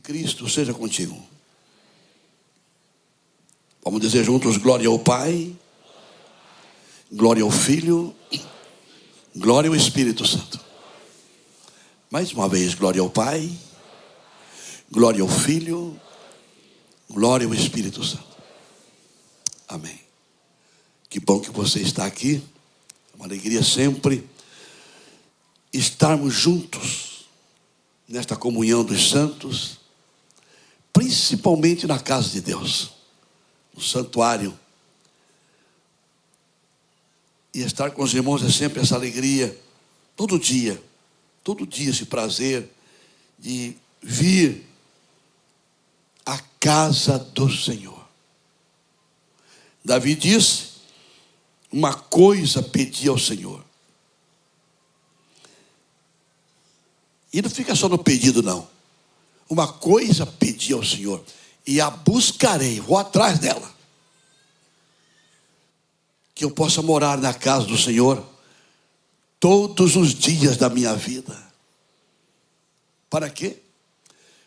Cristo seja contigo. Vamos dizer juntos: glória ao Pai, glória ao Filho, glória ao Espírito Santo. Mais uma vez, glória ao Pai, glória ao Filho, glória ao Espírito Santo. Amém. Que bom que você está aqui. É uma alegria sempre estarmos juntos nesta comunhão dos santos, principalmente na casa de Deus, no santuário. E estar com os irmãos é sempre essa alegria, todo dia esse prazer de vir à casa do Senhor. Davi disse: uma coisa pedi ao Senhor. E não fica só no pedido, não. Uma coisa pedi ao Senhor, e a buscarei, vou atrás dela. Que eu possa morar na casa do Senhor todos os dias da minha vida. Para quê?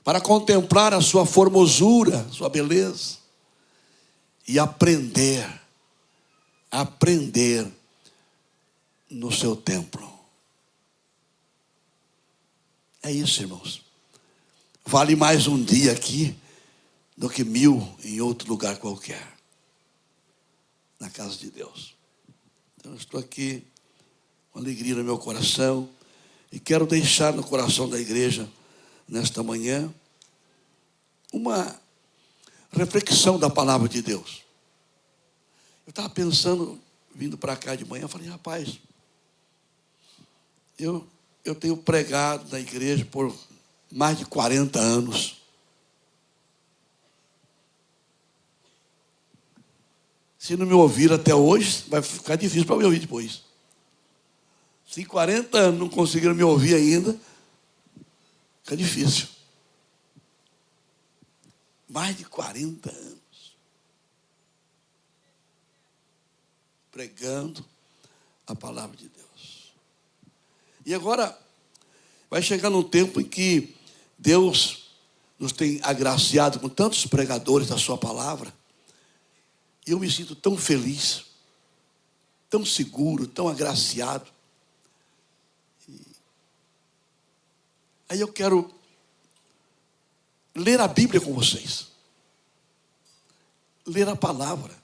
Para contemplar a sua formosura, sua beleza, e aprender no seu templo. É isso, irmãos. Vale mais um dia aqui do que 1000 em outro lugar qualquer, na casa de Deus. Então eu estou aqui com alegria no meu coração e quero deixar no coração da igreja nesta manhã uma reflexão da palavra de Deus. Eu estava pensando, vindo para cá de manhã, eu falei: rapaz, eu tenho pregado na igreja por mais de 40 anos. Se não me ouvir até hoje, vai ficar difícil para me ouvir depois. Se 40 anos não conseguiram me ouvir ainda, fica difícil. Mais de 40 anos. Pregando a palavra de Deus. E agora, vai chegar num tempo em que Deus nos tem agraciado com tantos pregadores da sua palavra. E eu me sinto tão feliz, tão seguro, tão agraciado. Aí eu quero ler a Bíblia com vocês. Ler a palavra.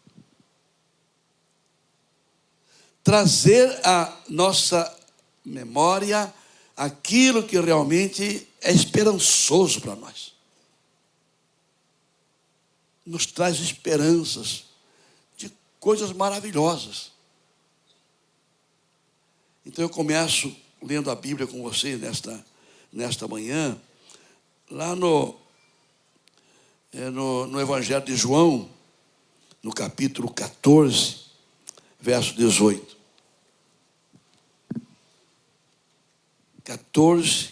Trazer à nossa memória aquilo que realmente é esperançoso para nós. Nos traz esperanças de coisas maravilhosas. Então eu começo lendo a Bíblia com você nesta manhã, lá no Evangelho de João, no capítulo 14, verso 18. 14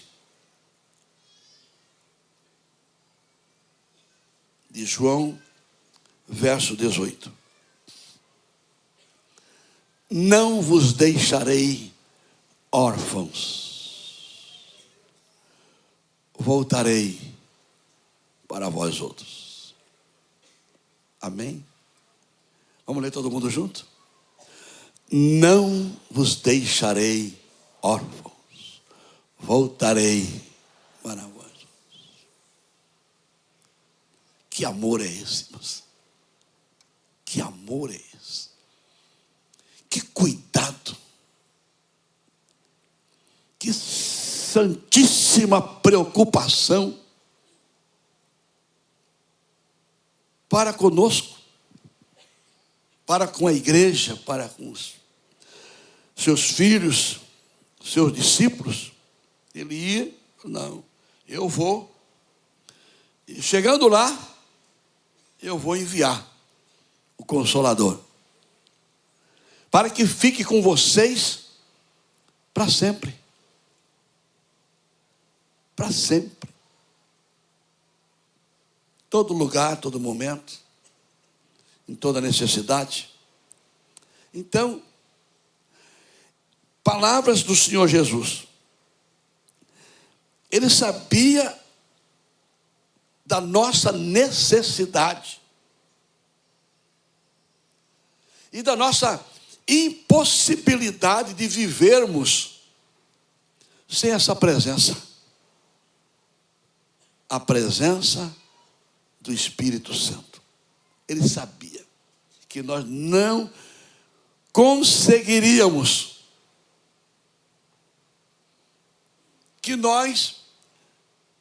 de João, verso 18. Não vos deixarei órfãos, voltarei para vós outros. Amém? Vamos ler todo mundo junto? Não vos deixarei órfãos, voltarei para vós outros. Que amor é esse, irmãos? Que amor é esse? Que cuidado, que santíssima preocupação para conosco, para com a igreja, para com os seus filhos, seus discípulos. Ele ia, não, eu vou, e chegando lá, eu vou enviar o Consolador, para que fique com vocês para sempre. Para sempre. Todo lugar, todo momento, em toda necessidade. Então, palavras do Senhor Jesus. Ele sabia da nossa necessidade e da nossa impossibilidade de vivermos sem essa presença. A presença do Espírito Santo. Ele sabia que nós não conseguiríamos, que nós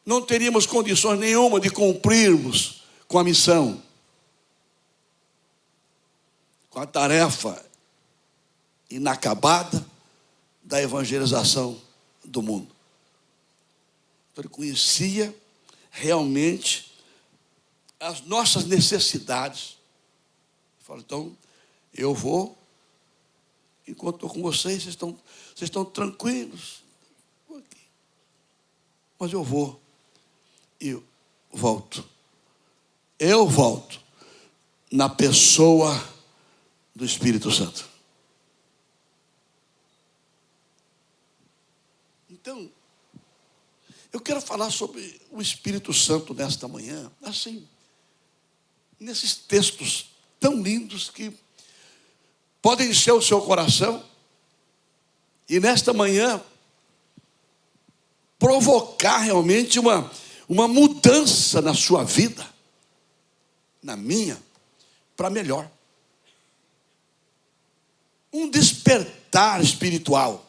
não teríamos condições nenhuma de cumprirmos com a missão, com a tarefa inacabada da evangelização do mundo. Então ele conhecia realmente as nossas necessidades. Ele falou, então, eu vou, enquanto estou com vocês, vocês estão tranquilos. Mas eu vou e volto. Eu volto na pessoa do Espírito Santo. Então, eu quero falar sobre o Espírito Santo nesta manhã, assim, nesses textos tão lindos que podem encher o seu coração e nesta manhã provocar realmente uma mudança na sua vida, na minha, para melhor. Um despertar espiritual.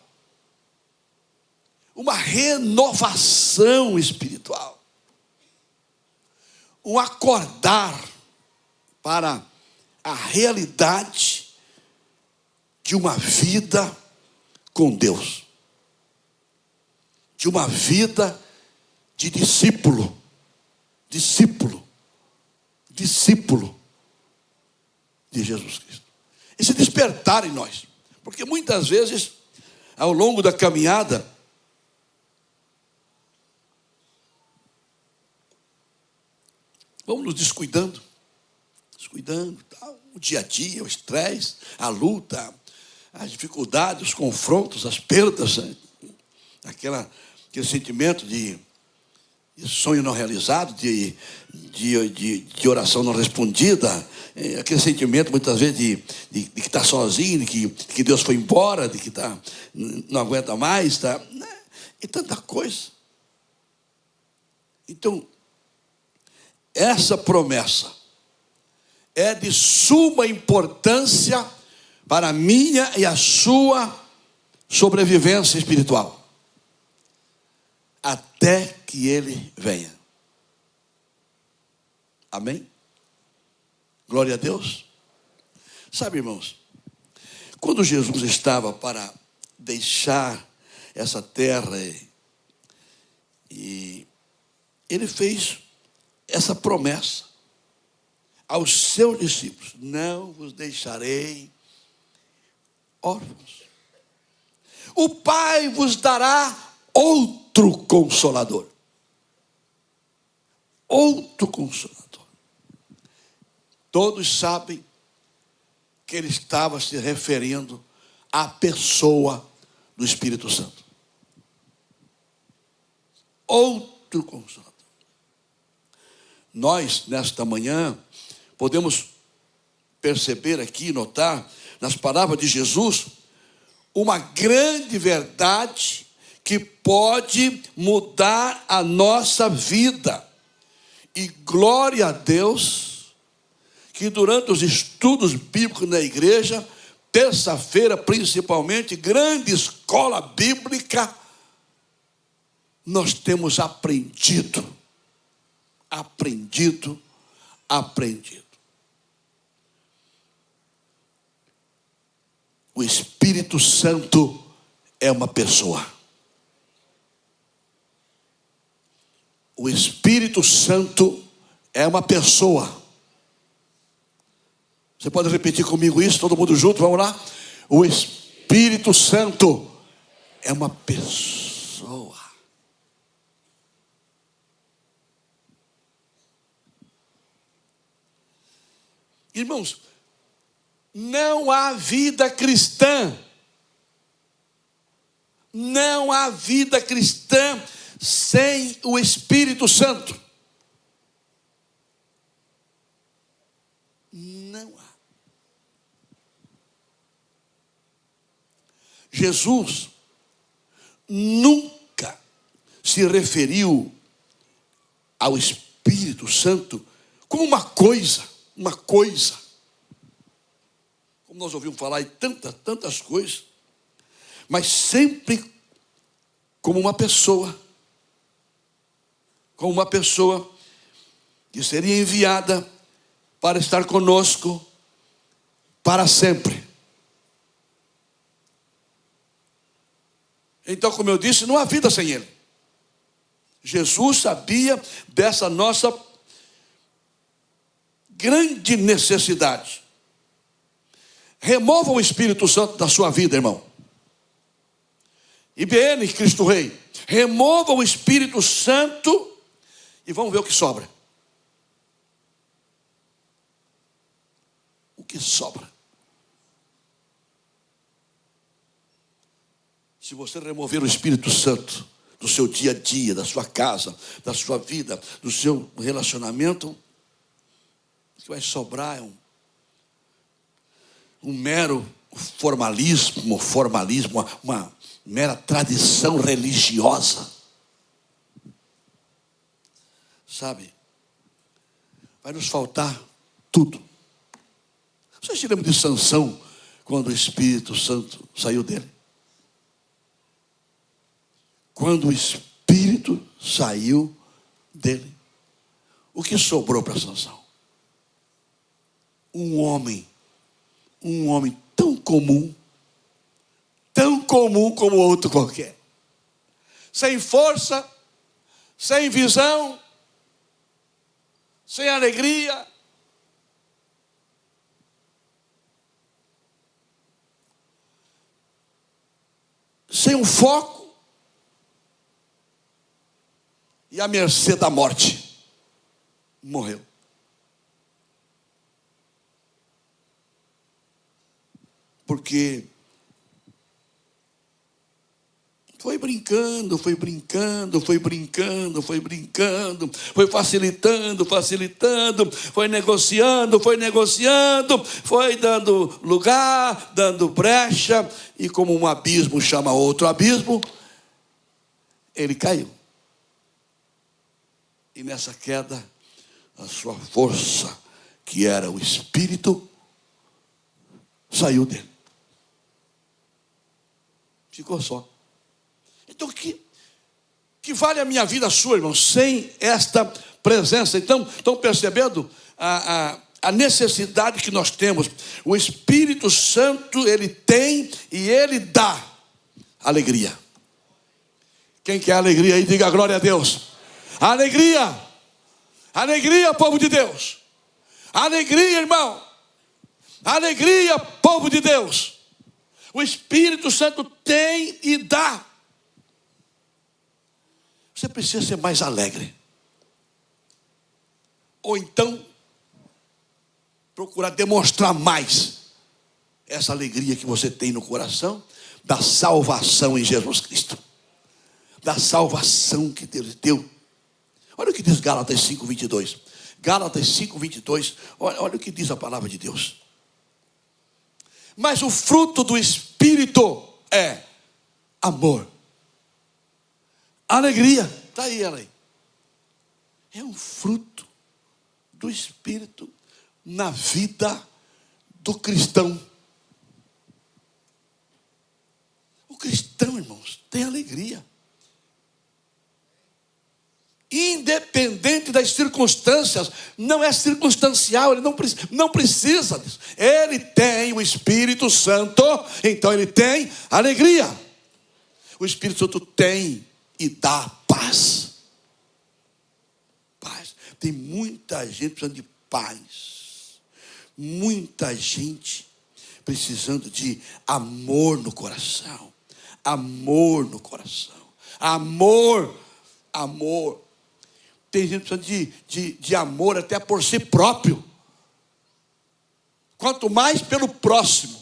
Uma renovação espiritual. Um acordar para a realidade de uma vida com Deus. De uma vida de discípulo. Discípulo de Jesus Cristo. Esse despertar em nós. Porque muitas vezes, ao longo da caminhada, vamos nos descuidando, tal. O dia a dia, o estresse, a luta, as dificuldades, os confrontos, as perdas, né? Aquele sentimento de sonho não realizado, de oração não respondida, aquele sentimento muitas vezes de que está sozinho, de que Deus foi embora, de que não aguenta mais, né? E tanta coisa. Então, essa promessa é de suma importância para a minha e a sua sobrevivência espiritual. Até que Ele venha. Amém? Glória a Deus. Sabe, irmãos, quando Jesus estava para deixar essa terra e Ele fez essa promessa aos seus discípulos: não vos deixarei órfãos. O Pai vos dará outro Consolador. Outro Consolador. Todos sabem que ele estava se referindo à pessoa do Espírito Santo. Outro Consolador. Nós, nesta manhã, podemos perceber aqui, notar, nas palavras de Jesus, uma grande verdade que pode mudar a nossa vida. E glória a Deus, que durante os estudos bíblicos na igreja, terça-feira principalmente, grande escola bíblica, nós temos aprendido. O Espírito Santo é uma pessoa. O Espírito Santo é uma pessoa. Você pode repetir comigo isso, todo mundo junto, vamos lá? O Espírito Santo é uma pessoa. Irmãos, não há vida cristã. Não há vida cristã sem o Espírito Santo. Não há. Jesus nunca se referiu ao Espírito Santo como uma coisa. Como nós ouvimos falar em tantas coisas, mas sempre como uma pessoa. Como uma pessoa que seria enviada para estar conosco para sempre. Então, como eu disse, não há vida sem Ele. Jesus sabia dessa nossa grande necessidade. Remova o Espírito Santo da sua vida, irmão. IBN, Cristo Rei. Remova o Espírito Santo e vamos ver o que sobra. O que sobra? Se você remover o Espírito Santo do seu dia a dia, da sua casa, da sua vida, do seu relacionamento, o que vai sobrar é um mero formalismo, uma mera tradição religiosa. Sabe? Vai nos faltar tudo. Vocês se lembram de Sansão, quando o Espírito Santo saiu dele? Quando o Espírito saiu dele, o que sobrou para Sansão? Um homem tão comum como outro qualquer. Sem força, sem visão, sem alegria. Sem um foco. E à mercê da morte. Morreu. Porque foi brincando, foi facilitando, foi negociando, foi dando lugar, dando brecha, e como um abismo chama outro abismo, ele caiu. E nessa queda, a sua força, que era o Espírito, saiu dele. Ficou só. Então, que vale a minha vida sua, irmão, sem esta presença? Então, estão percebendo a necessidade que nós temos? O Espírito Santo, ele tem e ele dá alegria. Quem quer alegria aí, diga glória a Deus. Alegria, alegria, povo de Deus. Alegria, irmão. Alegria, povo de Deus. O Espírito Santo tem e dá. Você precisa ser mais alegre. Ou então, procurar demonstrar mais essa alegria que você tem no coração, da salvação em Jesus Cristo. Da salvação que Deus deu. Olha o que diz Gálatas 5:22. Gálatas 5:22. Olha o que diz a palavra de Deus. Mas o fruto do Espírito é amor, alegria. Está aí ela aí. É um fruto do Espírito na vida do cristão. O cristão, irmãos, tem alegria. Independente das circunstâncias, não é circunstancial, ele não precisa disso. Ele tem o Espírito Santo, então ele tem alegria. O Espírito Santo tem e dá paz. Paz. Tem muita gente precisando de paz. Muita gente precisando de amor no coração. Amor no coração. Amor. Tem gente precisando de amor até por si próprio. Quanto mais pelo próximo.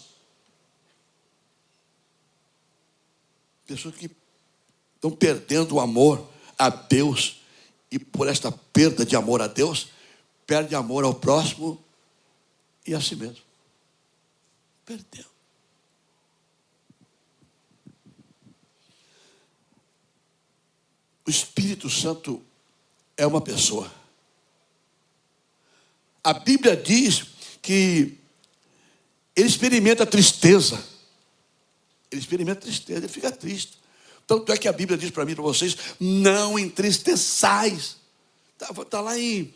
Pessoas que estão perdendo o amor a Deus. E por esta perda de amor a Deus, perde amor ao próximo e a si mesmo. Perdeu. O Espírito Santo é uma pessoa. A Bíblia diz que ele experimenta tristeza. Ele experimenta tristeza, ele fica triste. Tanto é que a Bíblia diz para mim e para vocês: não entristeçais. Está lá em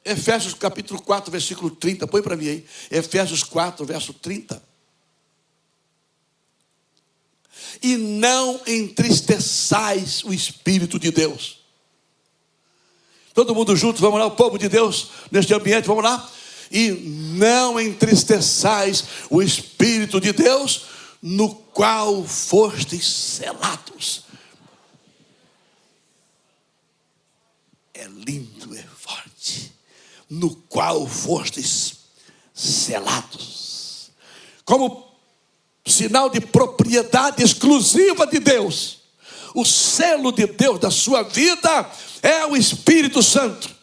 Efésios capítulo 4, versículo 30. Põe para mim aí. Efésios 4, verso 30. E não entristeçais o Espírito de Deus. Todo mundo junto, vamos lá, o povo de Deus, neste ambiente, vamos lá. E não entristeçais o Espírito de Deus, no qual fostes selados. É lindo, é forte. No qual fostes selados. Como sinal de propriedade exclusiva de Deus. O selo de Deus da sua vida é o Espírito Santo.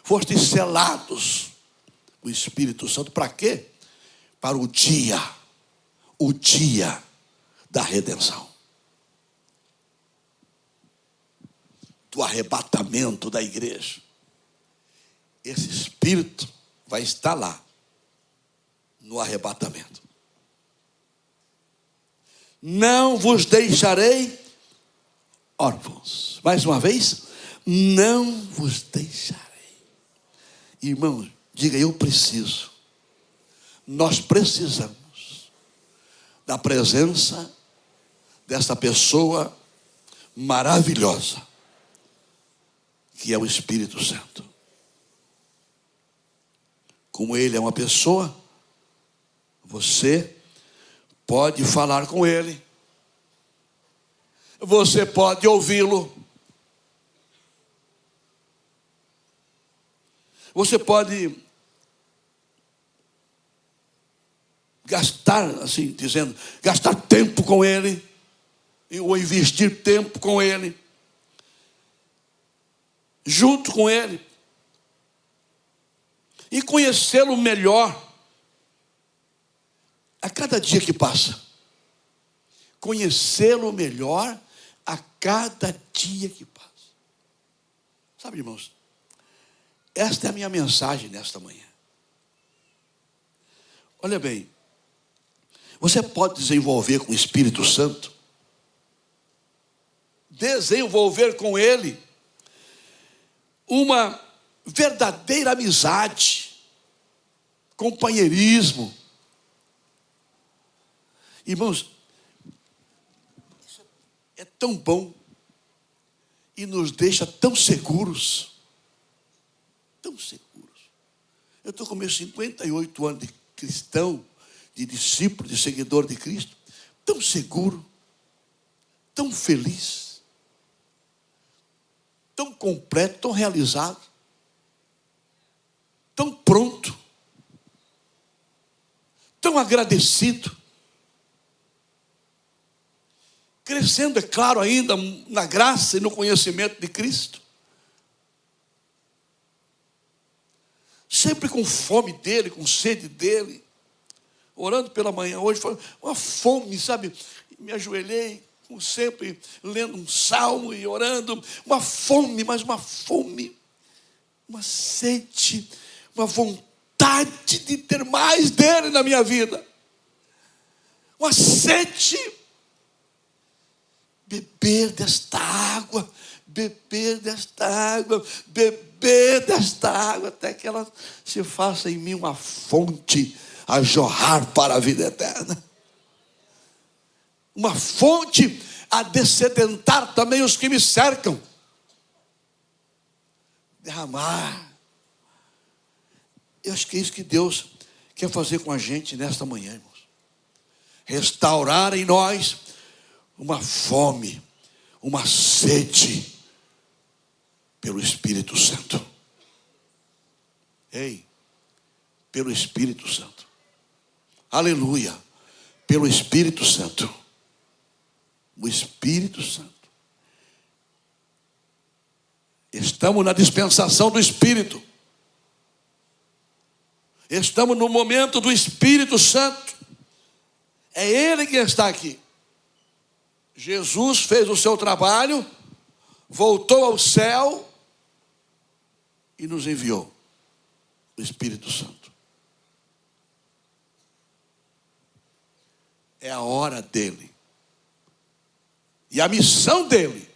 Fostes selados. O Espírito Santo para quê? Para o dia da redenção. Do arrebatamento da igreja. Esse Espírito vai estar lá, no arrebatamento. Não vos deixarei órfãos. Mais uma vez, não vos deixarei. Irmãos, diga: eu preciso. Nós precisamos da presença dessa pessoa maravilhosa, que é o Espírito Santo. Como ele é uma pessoa, você pode falar com ele. Você pode ouvi-lo. Você pode gastar, assim dizendo, gastar tempo com ele, ou investir tempo com ele, junto com ele, e conhecê-lo melhor a cada dia que passa. Conhecê-lo melhor a cada dia que passa. Sabe, irmãos, esta é a minha mensagem nesta manhã. Olha bem, você pode desenvolver com o Espírito Santo, desenvolver com ele uma verdadeira amizade, companheirismo. Irmãos, isso é tão bom e nos deixa tão seguros. Tão seguros. Eu estou com meus 58 anos de cristão, de discípulo, de seguidor de Cristo, tão seguro, tão feliz, tão completo, tão realizado, tão pronto, tão agradecido, crescendo, é claro, ainda na graça e no conhecimento de Cristo, sempre com fome dele, com sede dele, orando pela manhã hoje, foi uma fome, sabe? Me ajoelhei, como sempre, lendo um salmo e orando, uma fome, mas uma fome, uma sede, uma vontade de ter mais dele na minha vida, uma sede, beber desta água, beber desta água, beber desta água, até que ela se faça em mim uma fonte a jorrar para a vida eterna. Uma fonte a dessedentar também os que me cercam. Derramar. Eu acho que é isso que Deus quer fazer com a gente nesta manhã, irmãos. Restaurar em nós uma fome, uma sede pelo Espírito Santo. Ei, pelo Espírito Santo. Aleluia. Pelo Espírito Santo. O Espírito Santo. Estamos na dispensação do Espírito. Estamos no momento do Espírito Santo. É Ele que está aqui. Jesus fez o seu trabalho, voltou ao céu e nos enviou o Espírito Santo. É a hora dele. E a missão dele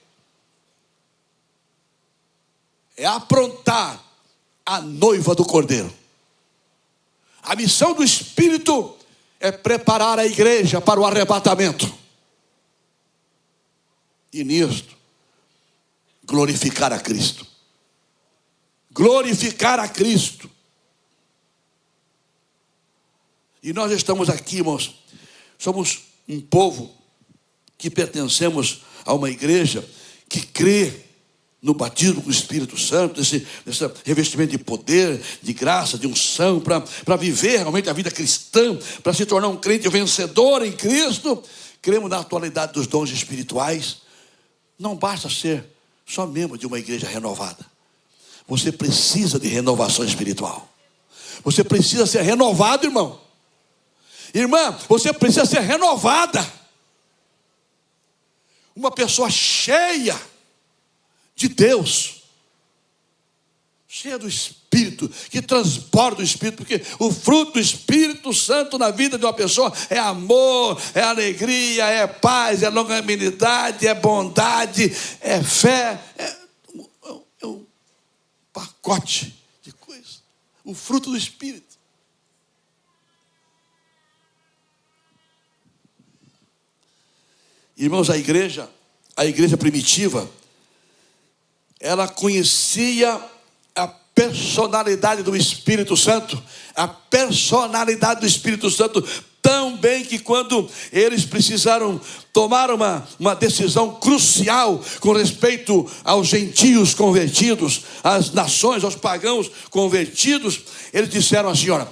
é aprontar a noiva do Cordeiro. A missão do Espírito é preparar a igreja para o arrebatamento. E nisto, glorificar a Cristo. Glorificar a Cristo. E nós estamos aqui, irmãos, somos um povo que pertencemos a uma igreja que crê no batismo com o Espírito Santo, esse revestimento de poder, de graça, de unção, para viver realmente a vida cristã, para se tornar um crente vencedor em Cristo. Cremos na atualidade dos dons espirituais. Não basta ser só membro de uma igreja renovada. Você precisa de renovação espiritual. Você precisa ser renovado, irmão. Irmã, você precisa ser renovada. Uma pessoa cheia de Deus, cheia do Espírito, que transborda o Espírito, porque o fruto do Espírito Santo na vida de uma pessoa é amor, é alegria, é paz, é longanimidade, é bondade, é fé, é um pacote de coisas. O fruto do Espírito. Irmãos, a igreja primitiva, ela conhecia a personalidade do Espírito Santo, a personalidade do Espírito Santo tão bem que quando eles precisaram tomar uma decisão crucial com respeito aos gentios convertidos, às nações, aos pagãos convertidos, eles disseram assim: olha,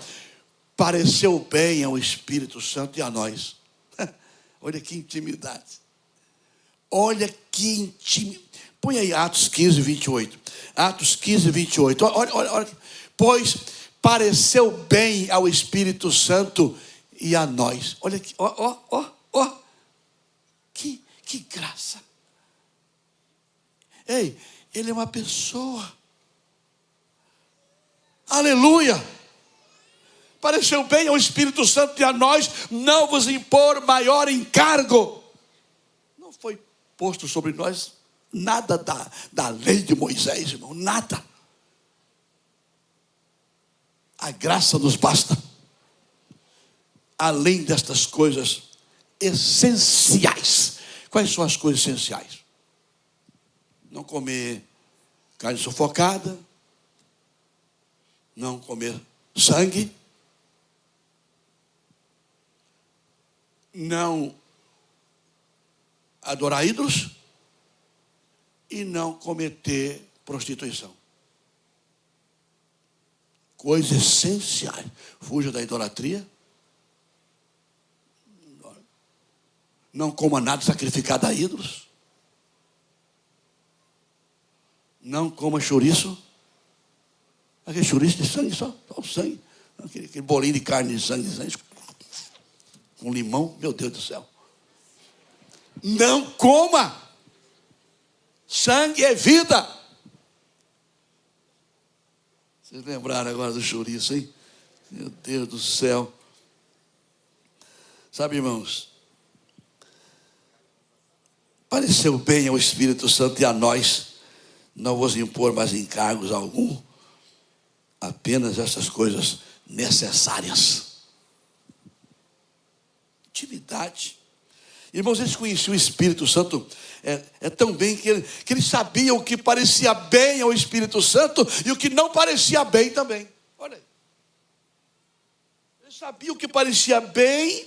pareceu bem ao Espírito Santo e a nós. Olha que intimidade. Olha que intimidade. Põe aí Atos 15, 28. Atos 15, 28. Olha. Pois pareceu bem ao Espírito Santo e a nós. Olha aqui. Que graça. Ei, ele é uma pessoa. Aleluia. Pareceu bem ao Espírito Santo e a nós não vos impor maior encargo. Não foi posto sobre nós nada da lei de Moisés, irmão, nada. A graça nos basta. Além destas coisas essenciais. Quais são as coisas essenciais? Não comer carne sufocada, não comer sangue, não adorar ídolos e não cometer prostituição. Coisas essenciais. Fuja da idolatria. Não coma nada sacrificado a ídolos. Não coma chouriço. Aquele chouriço de sangue, só o sangue. Aquele bolinho de carne de sangue, com limão, meu Deus do céu. Não coma. Sangue é vida. Vocês lembraram agora do chouriço, hein? Meu Deus do céu. Sabe, irmãos, pareceu bem ao Espírito Santo e a nós não vos impor mais encargos algum, apenas essas coisas necessárias. Intimidade. Irmãos, eles conheciam o Espírito Santo tão bem que eles sabiam o que parecia bem ao Espírito Santo e o que não parecia bem também. Olha aí. Eles sabiam o que parecia bem,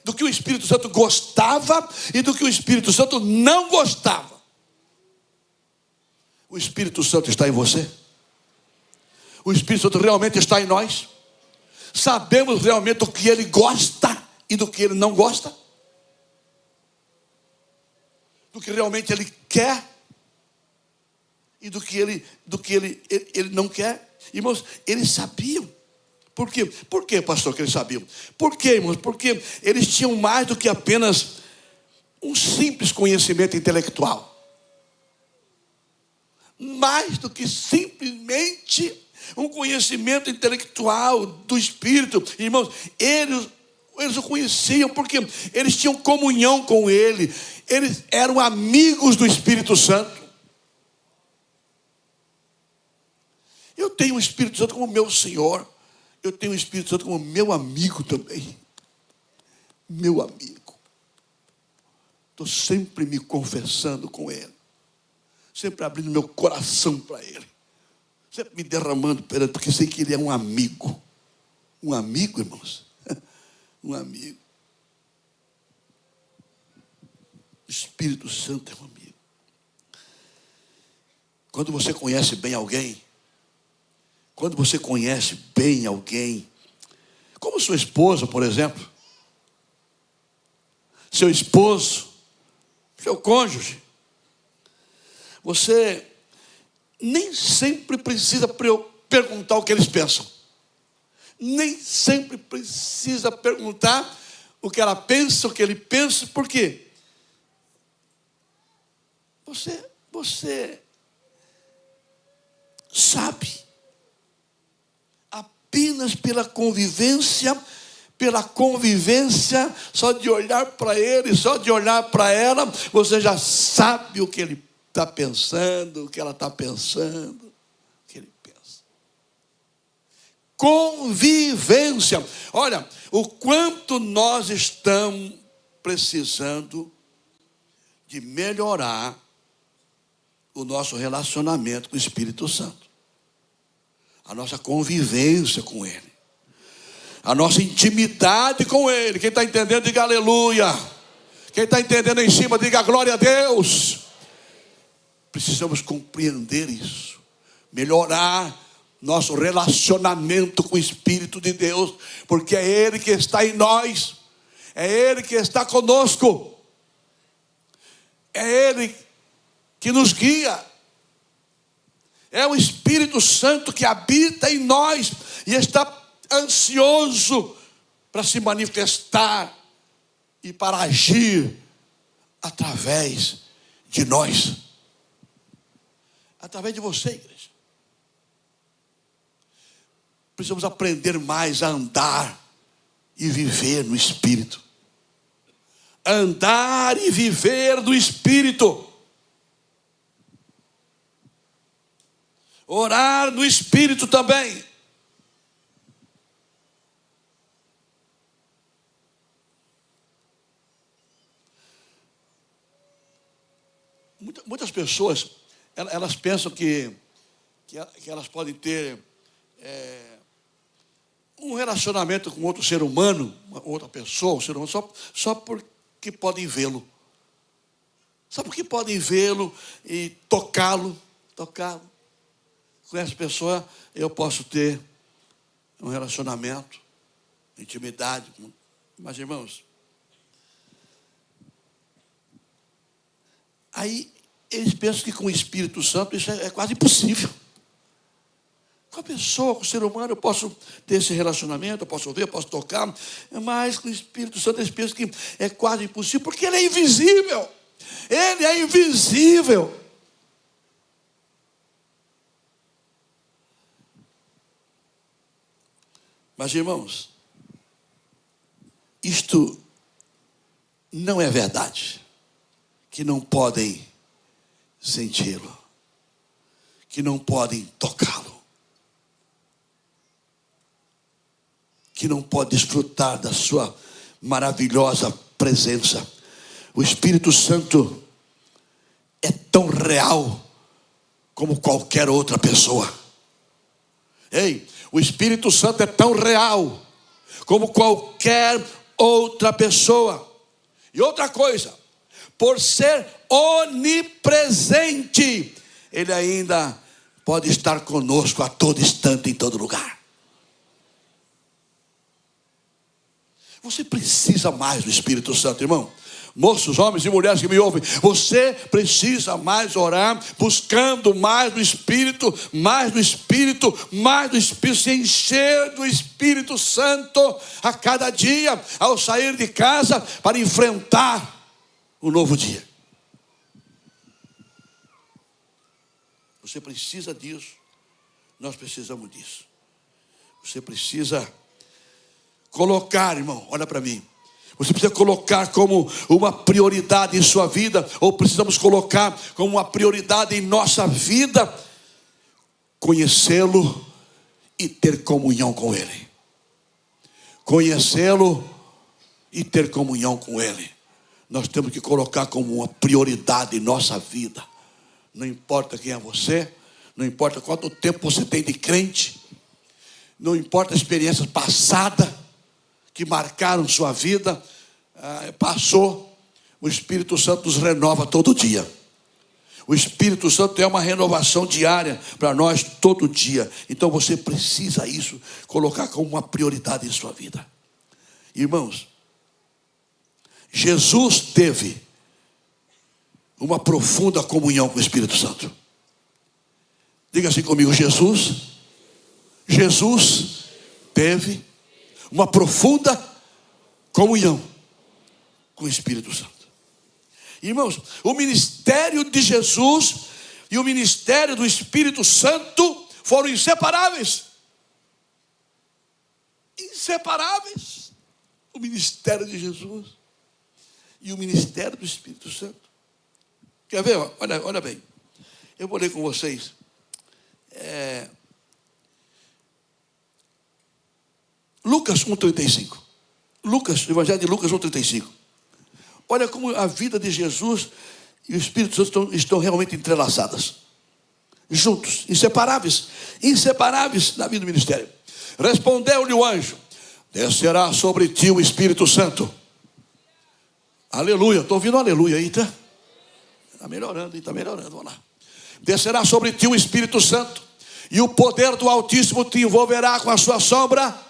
do que o Espírito Santo gostava e do que o Espírito Santo não gostava. O Espírito Santo está em você? O Espírito Santo realmente está em nós? Sabemos realmente do que ele gosta e do que ele não gosta? Do que realmente ele quer e do que ele não quer. Irmãos, eles sabiam. Por quê? Por quê, pastor, que eles sabiam? Por quê, irmãos? Porque eles tinham mais do que apenas um simples conhecimento intelectual. Mais do que simplesmente um conhecimento intelectual do Espírito. Irmãos, eles o conheciam porque eles tinham comunhão com Ele. Eles eram amigos do Espírito Santo. Eu tenho o Espírito Santo como meu Senhor. Eu tenho o Espírito Santo como meu amigo também. Meu amigo. Estou sempre me confessando com Ele. Sempre abrindo meu coração para Ele. Sempre me derramando para Ele, porque sei que Ele é um amigo. Um amigo, irmãos. Um amigo. O Espírito Santo é um amigo. Quando você conhece bem alguém, como sua esposa, por exemplo, seu esposo, seu cônjuge, você nem sempre precisa perguntar o que eles pensam. Nem sempre precisa perguntar o que ela pensa, o que ele pensa. Por quê? Você sabe. Apenas pela convivência, só de olhar para ele, só de olhar para ela, você já sabe o que ele está pensando, o que ela está pensando, o que ele pensa. Convivência. Olha, o quanto nós estamos precisando de melhorar o nosso relacionamento com o Espírito Santo. A nossa convivência com Ele. A nossa intimidade com Ele. Quem está entendendo, diga aleluia. Quem está entendendo em cima, diga glória a Deus. Precisamos compreender isso. Melhorar nosso relacionamento com o Espírito de Deus. Porque é Ele que está em nós. É Ele que está conosco. É Ele que nos guia. É o Espírito Santo que habita em nós e está ansioso para se manifestar e para agir através de nós. Através de você, igreja. Precisamos aprender mais a andar e viver no Espírito. Andar e viver no Espírito. Orar no Espírito também. Muitas pessoas, elas pensam que elas podem ter um relacionamento com outro ser humano, outra pessoa, um ser humano, só porque podem vê-lo. Só porque podem vê-lo e tocá-lo. Com essa pessoa eu posso ter um relacionamento, intimidade. Mas, irmãos, aí eles pensam que com o Espírito Santo isso é quase impossível. Com a pessoa, com o ser humano, eu posso ter esse relacionamento, eu posso ver, eu posso tocar, mas com o Espírito Santo eles pensam que é quase impossível, porque ele é invisível. Ele é invisível. Mas, irmãos, isto não é verdade. Que não podem senti-lo. Que não podem tocá-lo. Que não podem desfrutar da sua maravilhosa presença. O Espírito Santo é tão real como qualquer outra pessoa. Ei, o Espírito Santo é tão real como qualquer outra pessoa. E outra coisa, por ser onipresente, Ele ainda pode estar conosco a todo instante, em todo lugar. Você precisa mais do Espírito Santo, irmão. moços, homens e mulheres que me ouvem, você precisa mais orar, buscando mais do Espírito, mais do Espírito, mais do Espírito, se encher do Espírito Santo a cada dia, ao sair de casa, para enfrentar o novo dia. Você precisa disso, nós precisamos disso. Você precisa colocar, irmão, olha para mim. Você precisa colocar como uma prioridade em sua vida, ou precisamos colocar como uma prioridade em nossa vida, conhecê-lo e ter comunhão com Ele. Conhecê-lo e ter comunhão com Ele. Nós temos que colocar como uma prioridade em nossa vida. Não importa quem é você, não importa quanto tempo você tem de crente, não importa as experiências passadas que marcaram sua vida, passou. O Espírito Santo nos renova todo dia. O Espírito Santo é uma renovação diária para nós todo dia. Então você precisa isso, colocar como uma prioridade em sua vida. Irmãos, Jesus teve uma profunda comunhão com o Espírito Santo. Diga assim comigo: Jesus teve uma profunda comunhão com o Espírito Santo. Irmãos, o ministério de Jesus e o ministério do Espírito Santo foram inseparáveis. Inseparáveis. O ministério de Jesus e o ministério do Espírito Santo. Quer ver? Olha bem. Eu vou ler com vocês. Lucas 1,35. Lucas, o Evangelho de Lucas 1,35. Olha como a vida de Jesus e o Espírito Santo estão realmente entrelaçadas. Juntos, inseparáveis. Inseparáveis na vida do ministério. Respondeu-lhe o anjo: descerá sobre ti o Espírito Santo. Aleluia. Estou ouvindo um aleluia aí, tá? Está melhorando, está melhorando. Vamos lá. Descerá sobre ti o Espírito Santo, e o poder do Altíssimo te envolverá com a sua sombra.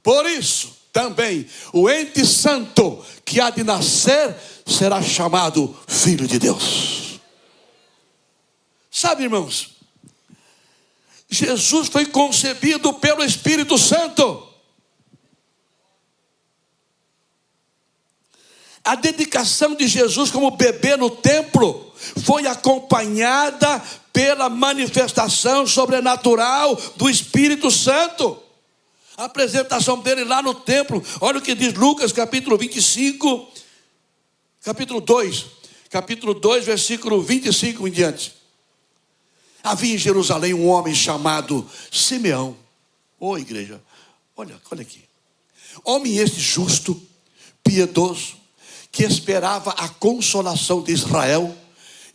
Por isso, também, o ente santo que há de nascer será chamado Filho de Deus. Sabe, irmãos, Jesus foi concebido pelo Espírito Santo. A dedicação de Jesus como bebê no templo foi acompanhada pela manifestação sobrenatural do Espírito Santo. A apresentação dele lá no templo, olha o que diz Lucas capítulo 25, capítulo 2, versículo 25 em diante. Havia em Jerusalém um homem chamado Simeão. Ô igreja, olha aqui. Homem este justo, piedoso, que esperava a consolação de Israel,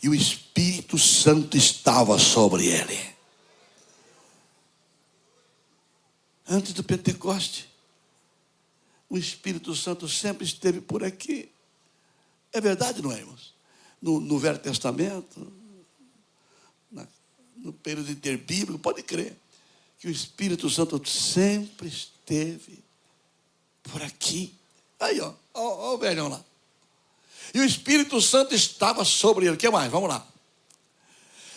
e o Espírito Santo estava sobre ele. Antes do Pentecoste, o Espírito Santo sempre esteve por aqui. É verdade, não é, irmãos? No Velho Testamento, no período interbíblico, pode crer que o Espírito Santo sempre esteve por aqui. Aí, ó o velhão lá. E o Espírito Santo estava sobre ele. O que mais? Vamos lá.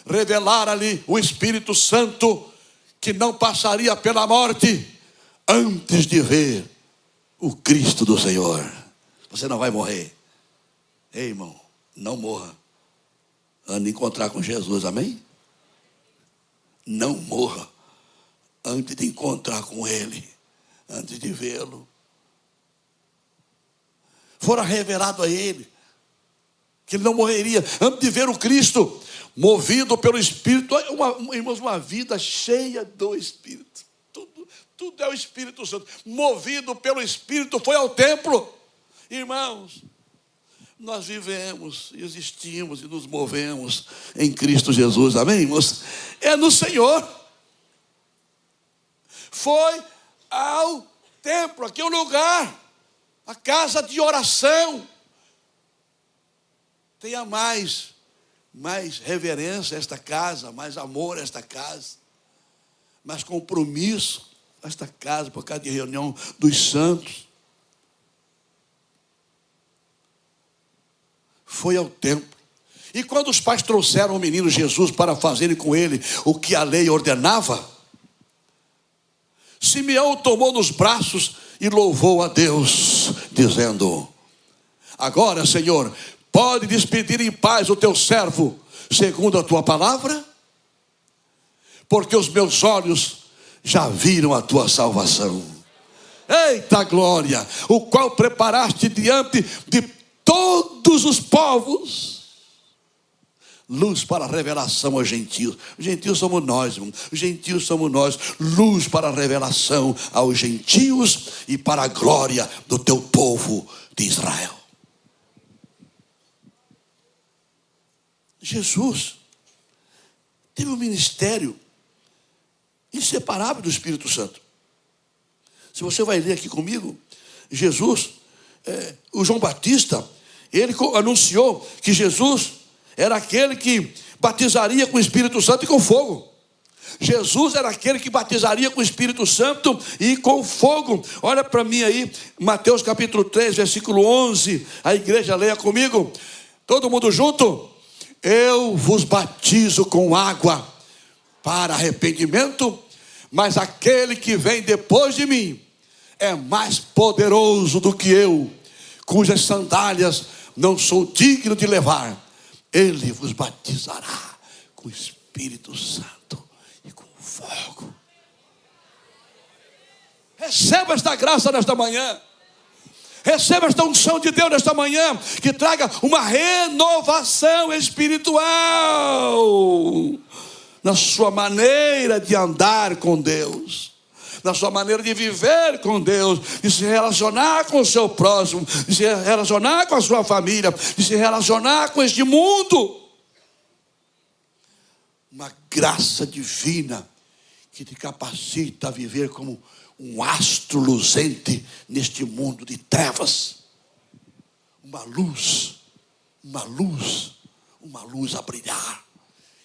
Revelara-lhe o Espírito Santo que não passaria pela morte antes de ver o Cristo do Senhor. Você não vai morrer. Ei, irmão, não morra antes de encontrar com Jesus, amém? Não morra antes de encontrar com Ele, antes de vê-lo. Fora revelado a ele que ele não morreria antes de ver o Cristo, movido pelo Espírito. Irmãos, uma vida cheia do Espírito. Tudo é o Espírito Santo. Movido pelo Espírito, foi ao templo. Irmãos, nós vivemos, existimos e nos movemos em Cristo Jesus, amém, irmãos? É no Senhor. Foi ao templo, aqui é o lugar, a casa de oração. Tenha mais reverência a esta casa, mais amor a esta casa, mais compromisso a esta casa, por causa de reunião dos santos. foi ao templo. E quando os pais trouxeram o menino Jesus para fazerem com ele o que a lei ordenava, Simeão o tomou nos braços e louvou a Deus, dizendo: agora, Senhor, pode despedir em paz o teu servo, segundo a tua palavra, porque os meus olhos já viram a tua salvação. Eita glória, o qual preparaste diante de todos os povos, luz para a revelação aos gentios. Os gentios somos nós, irmão. Os gentios somos nós. Luz para a revelação aos gentios e para a glória do teu povo de Israel. Jesus teve um ministério inseparável do Espírito Santo. Se você vai ler aqui comigo, Jesus, o João Batista, ele anunciou que Jesus era aquele que batizaria com o Espírito Santo e com fogo. Jesus era aquele que batizaria com o Espírito Santo e com fogo. Olha para mim aí, Mateus capítulo 3, versículo 11. A igreja leia comigo. Todo mundo junto? Eu vos batizo com água para arrependimento, mas aquele que vem depois de mim é mais poderoso do que eu, cujas sandálias não sou digno de levar. Ele vos batizará com o Espírito Santo e com fogo. Receba esta graça nesta manhã. Receba esta unção de Deus nesta manhã, que traga uma renovação espiritual na sua maneira de andar com Deus, na sua maneira de viver com Deus, de se relacionar com o seu próximo, de se relacionar com a sua família, de se relacionar com este mundo. Uma graça divina que te capacita a viver como um astro luzente neste mundo de trevas. Uma luz a brilhar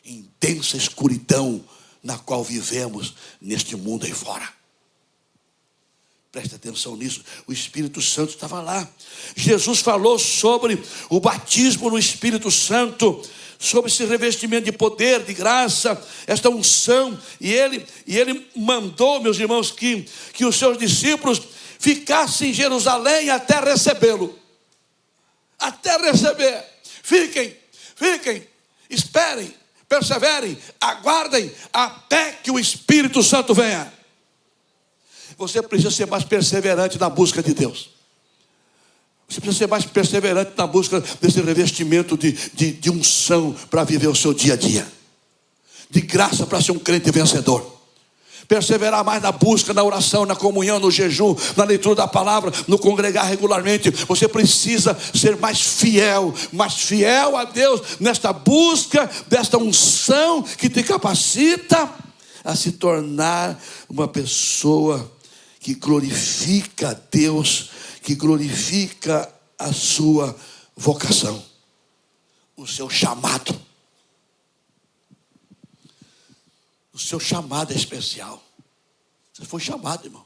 em densa escuridão na qual vivemos neste mundo aí fora. Preste atenção nisso. O Espírito Santo estava lá. Jesus falou sobre o batismo no Espírito Santo, sobre esse revestimento de poder, de graça, esta unção. E ele mandou, meus irmãos, que os seus discípulos ficassem em Jerusalém até recebê-lo. Até receber. Fiquem, esperem, perseverem, aguardem até que o Espírito Santo venha. Você precisa ser mais perseverante na busca de Deus. Você precisa ser mais perseverante na busca desse revestimento de unção para viver o seu dia a dia. De graça para ser um crente vencedor. Perseverar mais na busca, na oração, na comunhão, no jejum, na leitura da palavra, no congregar regularmente. Você precisa ser mais fiel a Deus nesta busca desta unção que te capacita a se tornar uma pessoa que glorifica a Deus, que glorifica a sua vocação, o seu chamado. O seu chamado é especial. Você foi chamado, irmão,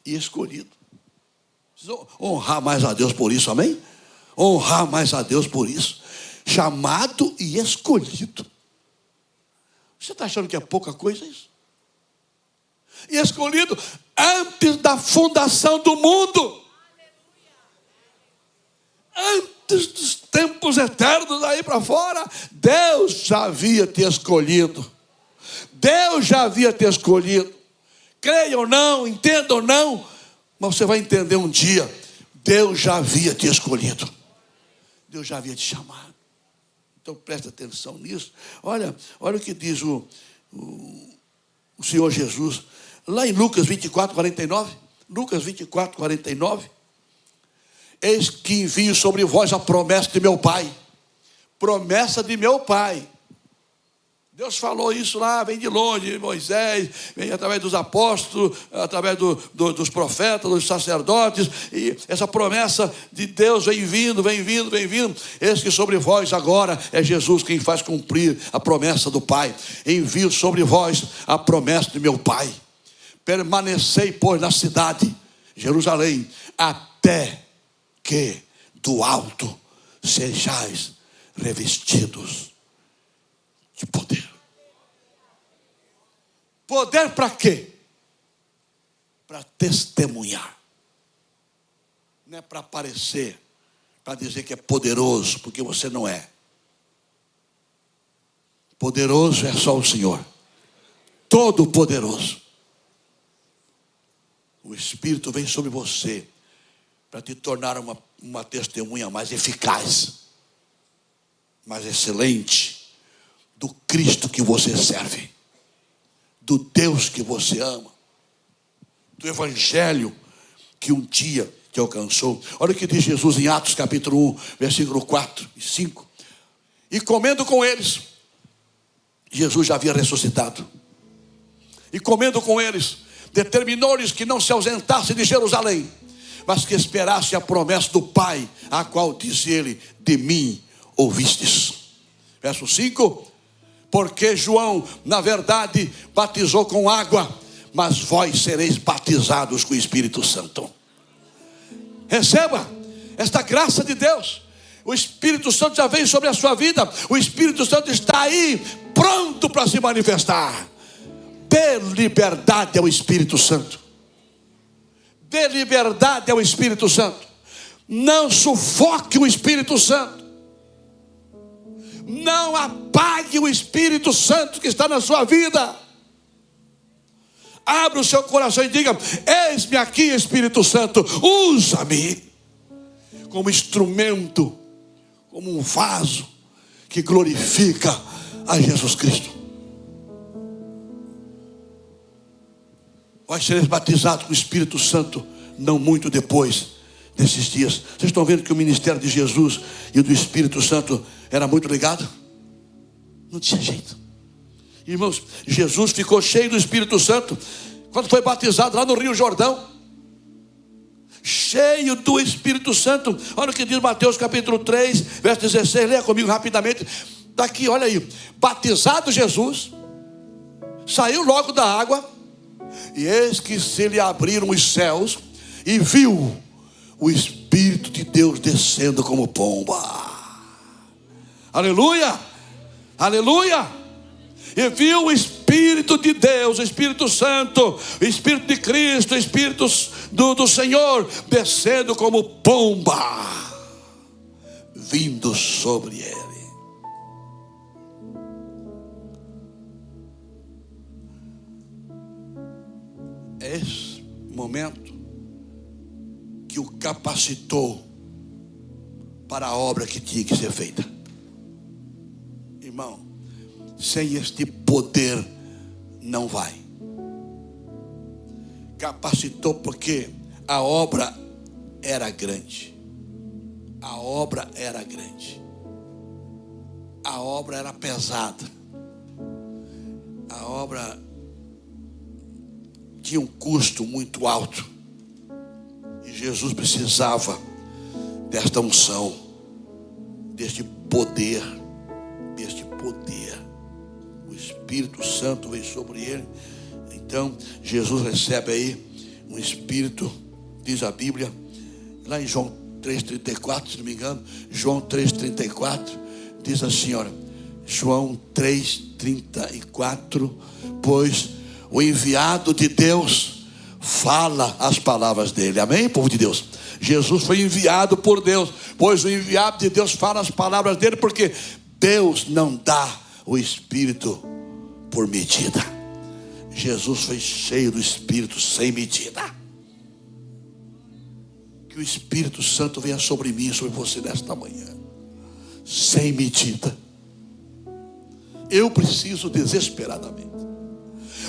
e escolhido. Precisa honrar mais a Deus por isso, amém? Honrar mais a Deus por isso. Chamado e escolhido. Você está achando que é pouca coisa isso? E escolhido antes da fundação do mundo. Antes dos tempos eternos aí para fora, Deus já havia te escolhido. Deus já havia te escolhido. Creia ou não, entenda ou não, mas você vai entender um dia. Deus já havia te escolhido. Deus já havia te chamado. Então presta atenção nisso. Olha o que diz o Senhor Jesus. Lá em Lucas 24, 49. Lucas 24, 49. Eis que envio sobre vós a promessa de meu Pai. Promessa de meu Pai. Deus falou isso lá, vem de longe, Moisés, vem através dos apóstolos, através dos profetas, dos sacerdotes, e essa promessa de Deus vem vindo. Eis que sobre vós agora é Jesus quem faz cumprir a promessa do Pai. Envio sobre vós a promessa de meu Pai. Permanecei, pois, na cidade, Jerusalém, até que do alto sejais revestidos de poder. Poder para quê? Para testemunhar. Não é para aparecer, para dizer que é poderoso, porque você não é. Poderoso é só o Senhor. Todo poderoso. O Espírito vem sobre você para te tornar uma testemunha mais eficaz, mais excelente do Cristo que você serve, do Deus que você ama, do Evangelho que um dia te alcançou. Olha o que diz Jesus em Atos capítulo 1, versículo 4 e 5. E comendo com eles, Jesus já havia ressuscitado. E comendo com eles, determinou-lhes que não se ausentasse de Jerusalém, mas que esperasse a promessa do Pai, a qual disse ele: de mim ouvistes. Verso 5. Porque João, na verdade, batizou com água, mas vós sereis batizados com o Espírito Santo. Receba esta graça de Deus. O Espírito Santo já veio sobre a sua vida. O Espírito Santo está aí, pronto para se manifestar. Dê liberdade ao Espírito Santo. Dê liberdade ao Espírito Santo. Não sufoque o Espírito Santo. Não apague o Espírito Santo que está na sua vida. Abra o seu coração e diga: eis-me aqui, Espírito Santo, usa-me como instrumento, como um vaso que glorifica a Jesus Cristo. Vós sereis batizados com o Espírito Santo não muito depois desses dias. Vocês estão vendo que o ministério de Jesus e do Espírito Santo era muito ligado? Não tinha jeito. Irmãos, Jesus ficou cheio do Espírito Santo quando foi batizado lá no Rio Jordão. Cheio do Espírito Santo. Olha o que diz Mateus capítulo 3, verso 16. Leia comigo rapidamente. Daqui, olha aí. Batizado Jesus, saiu logo da água, e eis que se lhe abriram os céus, e viu o Espírito de Deus descendo como pomba. Aleluia, aleluia. E viu o Espírito de Deus, o Espírito Santo, o Espírito de Cristo, o Espírito do Senhor descendo como pomba, vindo sobre ele. É esse momento que o capacitou para a obra que tinha que ser feita. Irmão, sem este poder não vai. Capacitou porque a obra era grande. A obra era grande. A obra era pesada. A obra tinha um custo muito alto. E Jesus precisava desta unção, deste poder, deste poder. O Espírito Santo veio sobre ele. Então Jesus recebe aí um Espírito, diz a Bíblia, lá em João 3,34, se não me engano, João 3,34, diz assim, olha, João 3,34, pois o enviado de Deus fala as palavras dele. Amém, povo de Deus? Jesus foi enviado por Deus, pois o enviado de Deus fala as palavras dele, porque Deus não dá o Espírito por medida. Jesus foi cheio do Espírito sem medida. Que o Espírito Santo venha sobre mim e sobre você nesta manhã, sem medida. Eu preciso desesperadamente.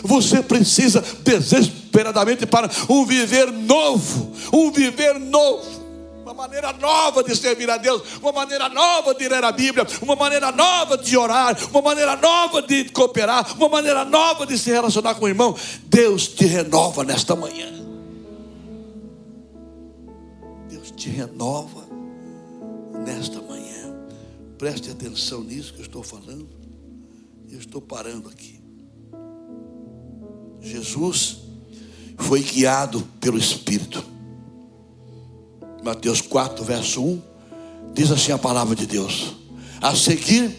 Você precisa desesperadamente para um viver novo. Um viver novo. Uma maneira nova de servir a Deus. Uma maneira nova de ler a Bíblia. Uma maneira nova de orar. Uma maneira nova de cooperar. Uma maneira nova de se relacionar com o irmão. Deus te renova nesta manhã. Deus te renova nesta manhã. Preste atenção nisso que eu estou falando. Eu estou parando aqui. Jesus foi guiado pelo Espírito. Mateus 4, verso 1, diz assim a palavra de Deus: A seguir,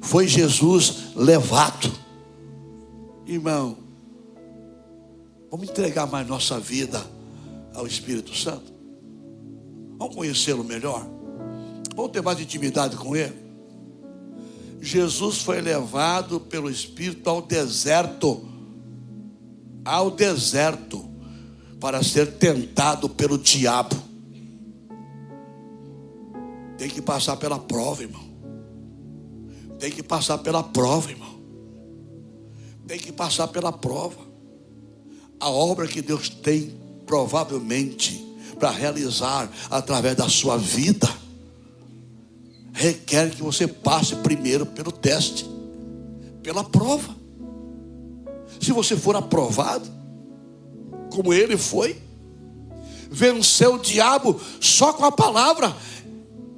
foi Jesus levado. Irmão, vamos entregar mais nossa vida ao Espírito Santo. Vamos conhecê-lo melhor. Vamos ter mais intimidade com Ele. Jesus foi levado pelo Espírito ao deserto. Ao deserto. Para ser tentado pelo diabo. Tem que passar pela prova, irmão. Tem que passar pela prova, irmão. Tem que passar pela prova. A obra que Deus tem, provavelmente, para realizar através da sua vida, requer que você passe primeiro pelo teste, pela prova. Se você for aprovado, como ele foi, venceu o diabo só com a palavra.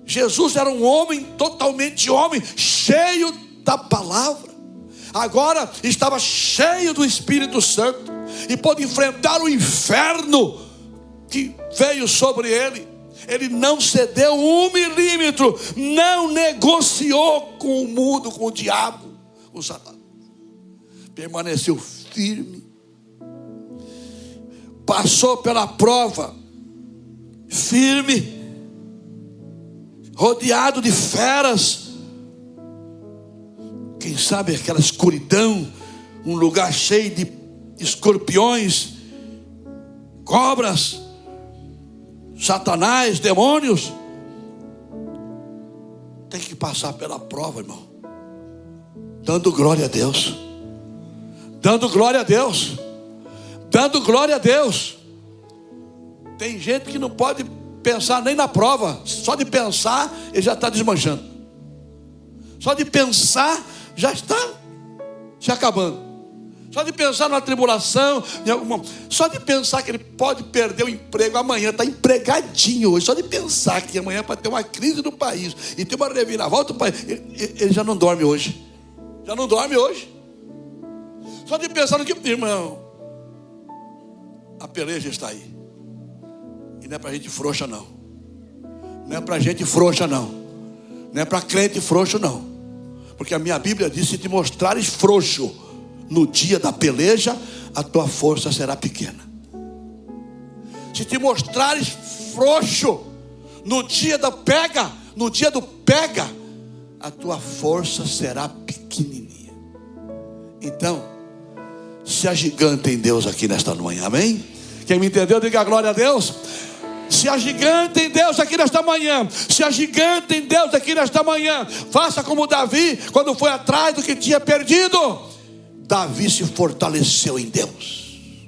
Jesus era um homem, totalmente homem, cheio da palavra. Agora estava cheio do Espírito Santo e pôde enfrentar o inferno que veio sobre ele. Ele não cedeu 1 milímetro, não negociou com o mundo, com o diabo, com o Satanás. Permaneceu firme, passou pela prova, firme, rodeado de feras. Quem sabe aquela escuridão, um lugar cheio de escorpiões, cobras, Satanás, demônios. Tem que passar pela prova, irmão, dando glória a Deus, dando glória a Deus, dando glória a Deus. Tem gente que não pode pensar nem na prova. Só de pensar ele já está desmanchando. Só de pensar já está se acabando. Só de pensar na tribulação, só de pensar que ele pode perder o emprego amanhã, está empregadinho hoje. Só de pensar que amanhã pode ter uma crise no país e ter uma reviravolta no país, ele já não dorme hoje. Já não dorme hoje. Só de pensar no que, irmão, a peleja está aí. E não é para gente frouxa, não. Não é para gente frouxa, não. Não é para crente frouxo, não. Porque a minha Bíblia diz: se te mostrares frouxo no dia da peleja, a tua força será pequena. Se te mostrares frouxo no dia do pega, a tua força será pequenininha. Então, se agiganta em Deus aqui nesta manhã, amém? Quem me entendeu, diga glória a Deus. Se agiganta em Deus aqui nesta manhã. Se agiganta em Deus aqui nesta manhã. Faça como Davi, quando foi atrás do que tinha perdido. Davi se fortaleceu em Deus.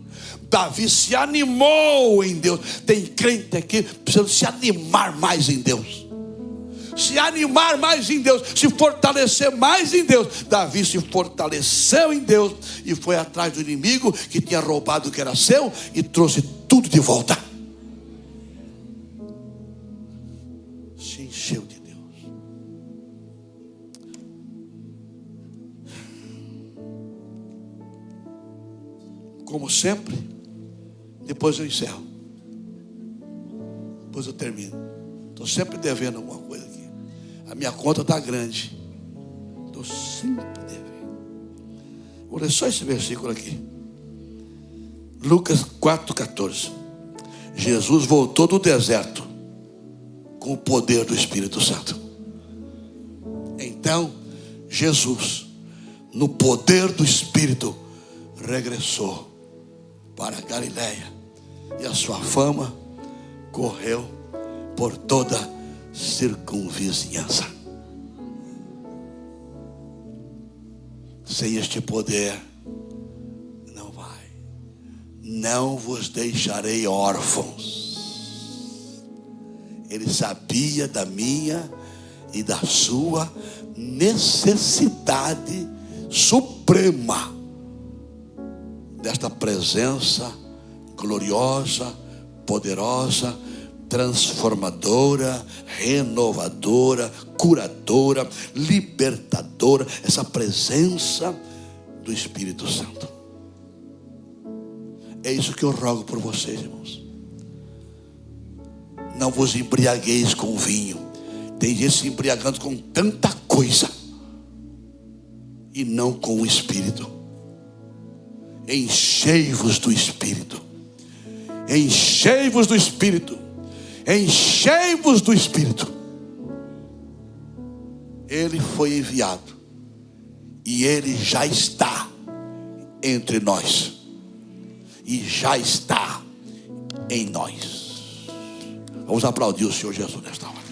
Davi se animou em Deus. Tem crente aqui precisando se animar mais em Deus. Se animar mais em Deus, se fortalecer mais em Deus. Davi se fortaleceu em Deus e foi atrás do inimigo que tinha roubado o que era seu e trouxe tudo de volta. Se encheu de Deus. Como sempre, depois eu encerro, depois eu termino. Estou sempre devendo alguma coisa aqui. A minha conta está grande. Estou sempre devendo. Vou ler só esse versículo aqui. Lucas 4,14. Jesus voltou do deserto com o poder do Espírito Santo. Então, Jesus, no poder do Espírito, regressou para a Galileia. E a sua fama correu por toda a circunvizinhança. Sem este poder, não vai. Não vos deixarei órfãos. Ele sabia da minha e da sua necessidade suprema desta presença gloriosa, poderosa, transformadora, renovadora, curadora, libertadora, essa presença do Espírito Santo. É isso que eu rogo por vocês, irmãos. Não vos embriagueis com vinho. Tem gente se embriagando com tanta coisa e não com o Espírito. Enchei-vos do Espírito. Enchei-vos do Espírito. Enchei-vos do Espírito. Ele foi enviado e ele já está entre nós e já está em nós. Vamos aplaudir o Senhor Jesus nesta hora.